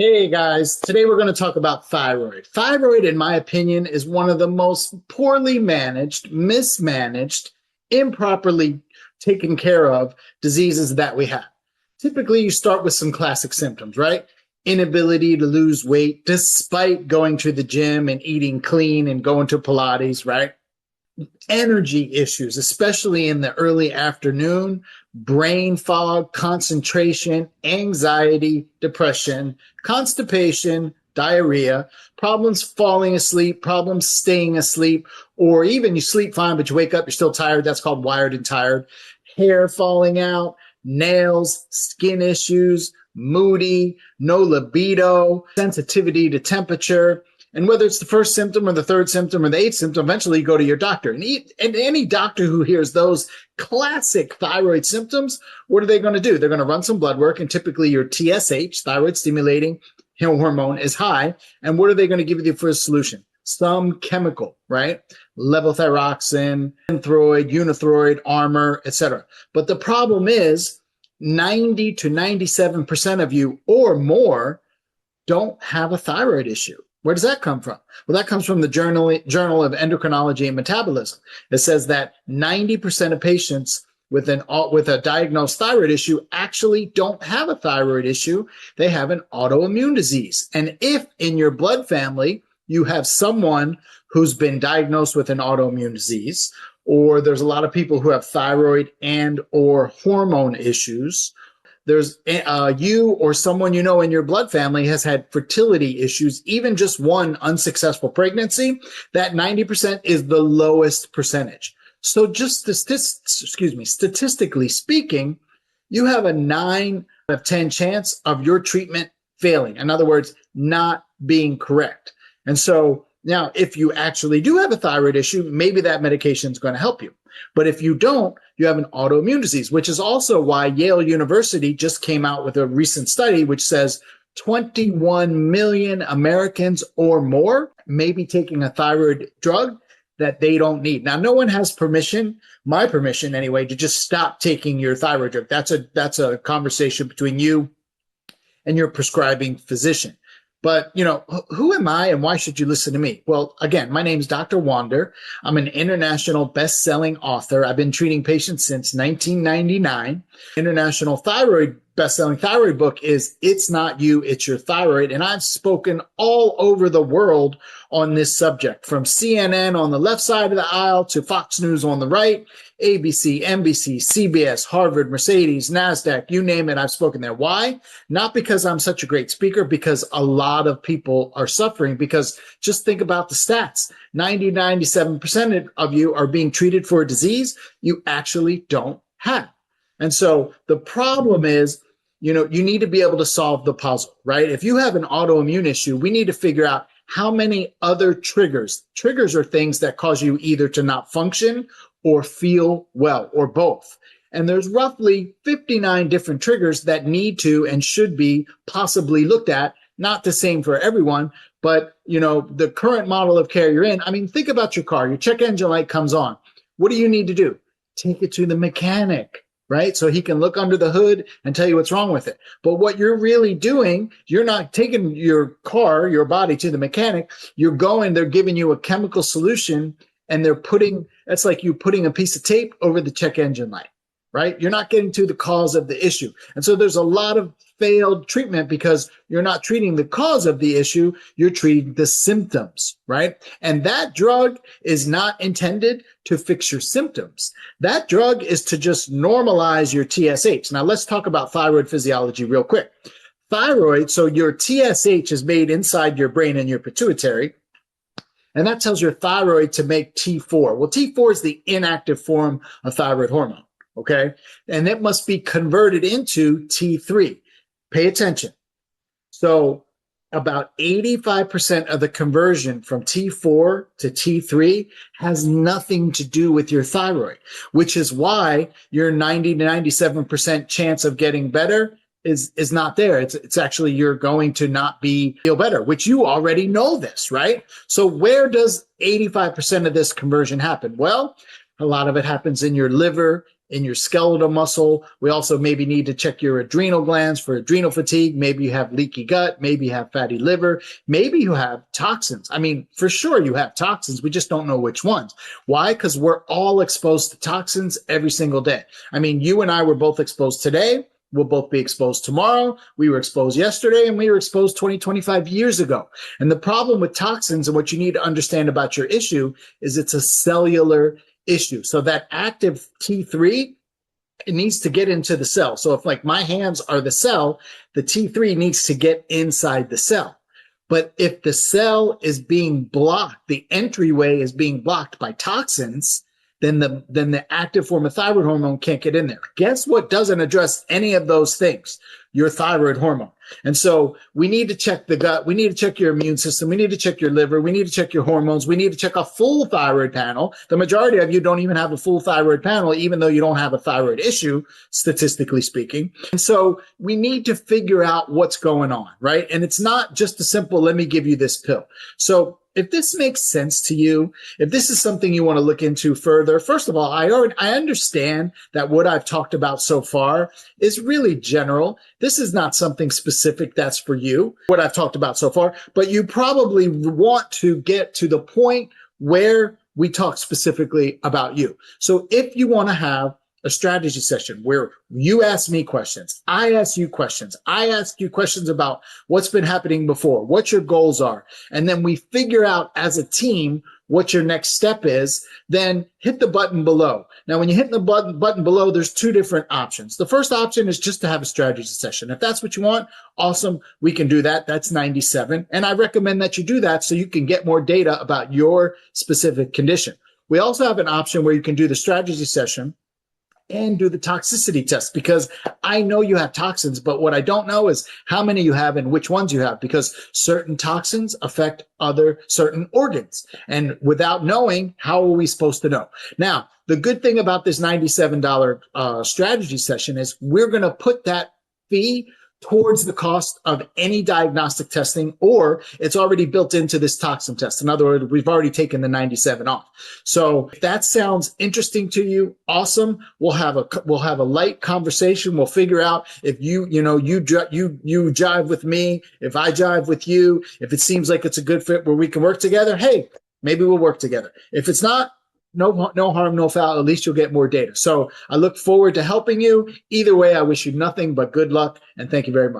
Hey guys, today we're going to talk about thyroid. Thyroid, in my opinion, is one of the most poorly managed, mismanaged, improperly taken care of diseases that we have. Typically, you start with some classic symptoms, right? Inability to lose weight despite going to the gym and eating clean and going to Pilates, right? Energy issues, especially in the early afternoon, brain fog, concentration, anxiety, depression, constipation, diarrhea, problems falling asleep, problems staying asleep, or even you sleep fine, but you wake up, you're still tired. That's called wired and tired. Hair falling out, nails, skin issues, moody, no libido, sensitivity to temperature. And whether it's the first symptom or the third symptom or the eighth symptom, eventually you go to your doctor. And any doctor who hears those classic thyroid symptoms, what are they going to do? They're going to run some blood work, and typically your TSH, thyroid stimulating hormone, is high. And what are they going to give you for a solution? Some chemical, right? Levothyroxine, Synthroid, Unithroid, Armor, etc. But the problem is 90 to 97% of you or more don't have a thyroid issue. Where does that come from? Well, that comes from the Journal of Endocrinology and Metabolism. It says that 90% of patients with a diagnosed thyroid issue actually don't have a thyroid issue. They have an autoimmune disease. And if in your blood family you have someone who's been diagnosed with an autoimmune disease, or there's a lot of people who have thyroid and or hormone issues, there's you or someone you know in your blood family has had fertility issues, even just one unsuccessful pregnancy, that 90% is the lowest percentage. So just statistically speaking, you have a 9 out of 10 chance of your treatment failing. In other words, not being correct. And so now, if you actually do have a thyroid issue, maybe that medication is going to help you. But if you don't, you have an autoimmune disease, which is also why Yale University just came out with a recent study which says 21 million Americans or more may be taking a thyroid drug that they don't need. Now, no one has permission, my permission anyway, to just stop taking your thyroid drug. That's a conversation between you and your prescribing physician. But, who am I and why should you listen to me? Well, again, my name is Dr. Wander. I'm an international best-selling author. I've been treating patients since 1999. International best-selling thyroid book is It's Not You, It's Your Thyroid. And I've spoken all over the world on this subject, from CNN on the left side of the aisle to Fox News on the right, ABC, NBC, CBS, Harvard, Mercedes, NASDAQ, you name it, I've spoken there. Why? Not because I'm such a great speaker, because a lot of people are suffering. Because just think about the stats. 90, 97% of you are being treated for a disease you actually don't have. And so the problem is, you need to be able to solve the puzzle, right? If you have an autoimmune issue, we need to figure out how many other triggers are things that cause you either to not function or feel well, or both. And there's roughly 59 different triggers that need to and should be possibly looked at. Not the same for everyone, but the current model of care you're in. I mean, think about your car. Your check engine light comes on. What do you need to do? Take it to the mechanic, right? So he can look under the hood and tell you what's wrong with it. But what you're really doing, you're not taking your car, your body, to the mechanic. They're giving you a chemical solution, and that's like you putting a piece of tape over the check engine light, right? You're not getting to the cause of the issue. And so there's a lot of failed treatment because you're not treating the cause of the issue, you're treating the symptoms, right? And that drug is not intended to fix your symptoms. That drug is to just normalize your TSH. Now let's talk about thyroid physiology real quick. Thyroid, so your TSH is made inside your brain and your pituitary, and that tells your thyroid to make T4. Well, T4 is the inactive form of thyroid hormone, okay? And it must be converted into T3. Pay attention. So about 85% of the conversion from T4 to T3 has nothing to do with your thyroid, which is why your 90 to 97% chance of getting better is not there. It's actually you're going to not feel better, which you already know this, right? So where does 85% of this conversion happen? Well, a lot of it happens in your liver, in your skeletal muscle. We also maybe need to check your adrenal glands for adrenal fatigue. Maybe you have leaky gut. Maybe you have fatty liver. Maybe you have toxins. I mean, for sure you have toxins. We just don't know which ones. Why? Because we're all exposed to toxins every single day. I mean, you and I were both exposed today. We'll both be exposed tomorrow. We were exposed yesterday, and we were exposed 20, 25 years ago. And the problem with toxins, and what you need to understand about your issue, is it's a cellular issue. So that active T3, it needs to get into the cell. So if like my hands are the cell, the T3 needs to get inside the cell. But if the cell is being blocked, the entryway is being blocked by toxins, then the active form of thyroid hormone can't get in there. Guess what doesn't address any of those things? Your thyroid hormone. And so we need to check the gut. We need to check your immune system. We need to check your liver. We need to check your hormones. We need to check a full thyroid panel. The majority of you don't even have a full thyroid panel, even though you don't have a thyroid issue, statistically speaking. And so we need to figure out what's going on, right? And it's not just a simple, let me give you this pill. So if this makes sense to you, if this is something you want to look into further, first of all, I understand that what I've talked about so far is really general. This is not something specific that's for you, what I've talked about so far, but you probably want to get to the point where we talk specifically about you. So if you want to have a strategy session where you ask me questions, I ask you questions, I ask you questions about what's been happening before, what your goals are, and then we figure out as a team what your next step is, then hit the button below. Now, when you hit the button below, there's two different options. The first option is just to have a strategy session. If that's what you want, awesome, we can do that. That's $97. And I recommend that you do that so you can get more data about your specific condition. We also have an option where you can do the strategy session and do the toxicity test, because I know you have toxins, but what I don't know is how many you have and which ones you have, because certain toxins affect other certain organs. And without knowing, how are we supposed to know? Now, the good thing about this $97 strategy session is we're going to put that fee towards the cost of any diagnostic testing, or it's already built into this toxin test. In other words, we've already taken the 97 off. So if that sounds interesting to you, awesome. We'll have a light conversation. We'll figure out if you jive with me, if I jive with you, if it seems like it's a good fit where we can work together. Hey, maybe we'll work together. If it's not, no harm, no foul. At least you'll get more data. So I look forward to helping you. Either way, I wish you nothing but good luck, and thank you very much.